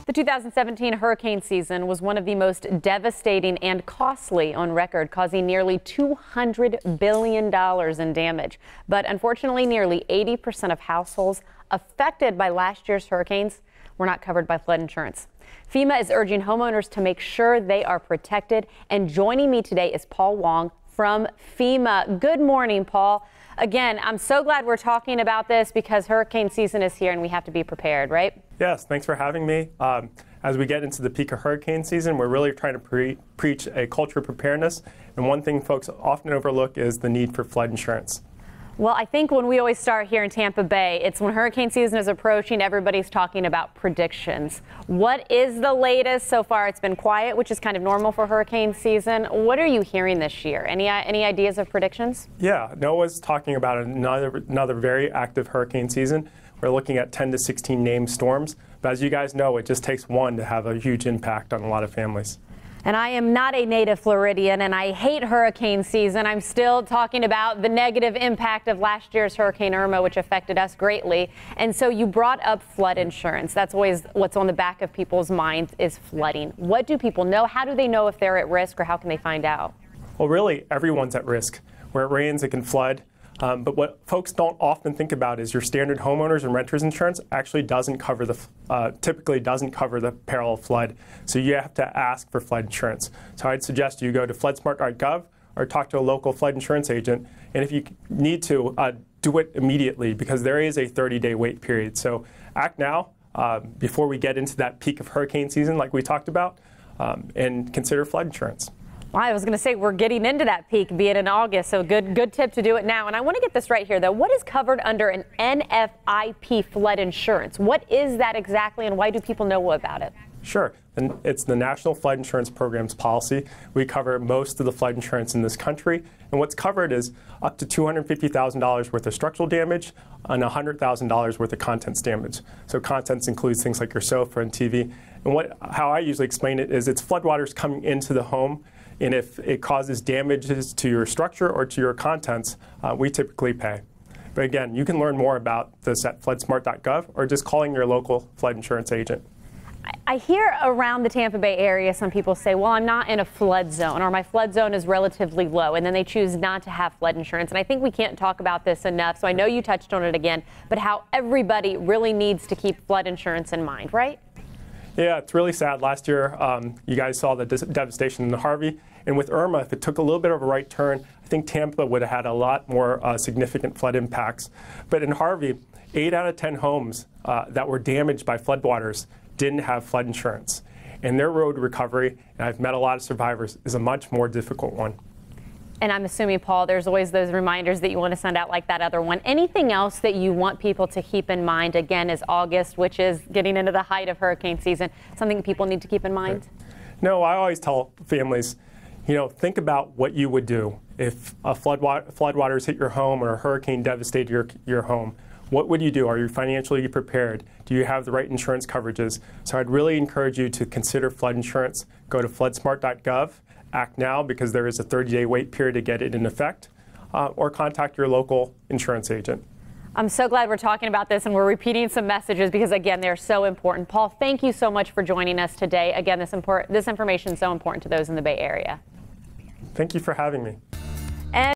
The 2017 hurricane season was one of the most devastating and costly on record, causing nearly $200 billion in damage. But unfortunately, nearly 80% of households affected by last year's hurricanes were not covered by flood insurance. Fema is urging homeowners to make sure they are protected. And joining me today is Paul Wong from Fema. Good morning, Paul. Again, I'm so glad we're talking about this because hurricane season is here and we have to be prepared, right? Yes, thanks for having me. As we get into the peak of hurricane season, we're really trying to preach a culture of preparedness. And one thing folks often overlook is the need for flood insurance. Well, I think when we always start here in Tampa Bay, it's when hurricane season is approaching, everybody's talking about predictions. What is the latest? So far, it's been quiet, which is kind of normal for hurricane season. What are you hearing this year? Any ideas of predictions? Yeah, NOAA's talking about another very active hurricane season. We're looking at 10 to 16 named storms. But as you guys know, it just takes one to have a huge impact on a lot of families. And I am not a native Floridian, and I hate hurricane season. I'm still talking about the negative impact of last year's Hurricane Irma, which affected us greatly. And so you brought up flood insurance. That's always what's on the back of people's minds is flooding. What do people know? How do they know if they're at risk, or how can they find out? Well, really, everyone's at risk. Where it rains, it can flood. But what folks don't often think about is your standard homeowners and renters insurance actually typically doesn't cover the peril of flood. So you have to ask for flood insurance. So I'd suggest you go to floodsmart.gov or talk to a local flood insurance agent. And if you need to, do it immediately because there is a 30-day wait period. So act now before we get into that peak of hurricane season like we talked about, and consider flood insurance. Well, I was going to say we're getting into that peak, be it in August, so good tip to do it now. And I want to get this right here, though. What is covered under an NFIP flood insurance? What is that exactly, and why do people know about it? Sure. And it's the National Flood Insurance Program's policy. We cover most of the flood insurance in this country. And what's covered is up to $250,000 worth of structural damage and $100,000 worth of contents damage. So contents includes things like your sofa and TV. And how I usually explain it is it's floodwaters coming into the home. And if it causes damages to your structure or to your contents, we typically pay. But again, you can learn more about this at floodsmart.gov or just calling your local flood insurance agent. I hear around the Tampa Bay area some people say, well, I'm not in a flood zone, or my flood zone is relatively low, and then they choose not to have flood insurance. And I think we can't talk about this enough, so I know you touched on it again, but how everybody really needs to keep flood insurance in mind, right? Yeah, it's really sad. Last year, you guys saw the devastation in the Harvey. And with Irma, if it took a little bit of a right turn, I think Tampa would have had a lot more significant flood impacts. But in Harvey, 8 out of 10 homes that were damaged by floodwaters didn't have flood insurance. And their road recovery, and I've met a lot of survivors, is a much more difficult one. And I'm assuming, Paul, there's always those reminders that you want to send out like that other one. Anything else that you want people to keep in mind, again, is August, which is getting into the height of hurricane season, something people need to keep in mind? No, I always tell families, think about what you would do if a floodwaters hit your home or a hurricane devastated your home. What would you do? Are you financially prepared? Do you have the right insurance coverages? So I'd really encourage you to consider flood insurance. Go to floodsmart.gov. Act now because there is a 30-day wait period to get it in effect, or contact your local insurance agent. I'm so glad we're talking about this and we're repeating some messages because, again, they're so important. Paul, thank you so much for joining us today. Again, this information is so important to those in the Bay Area. Thank you for having me.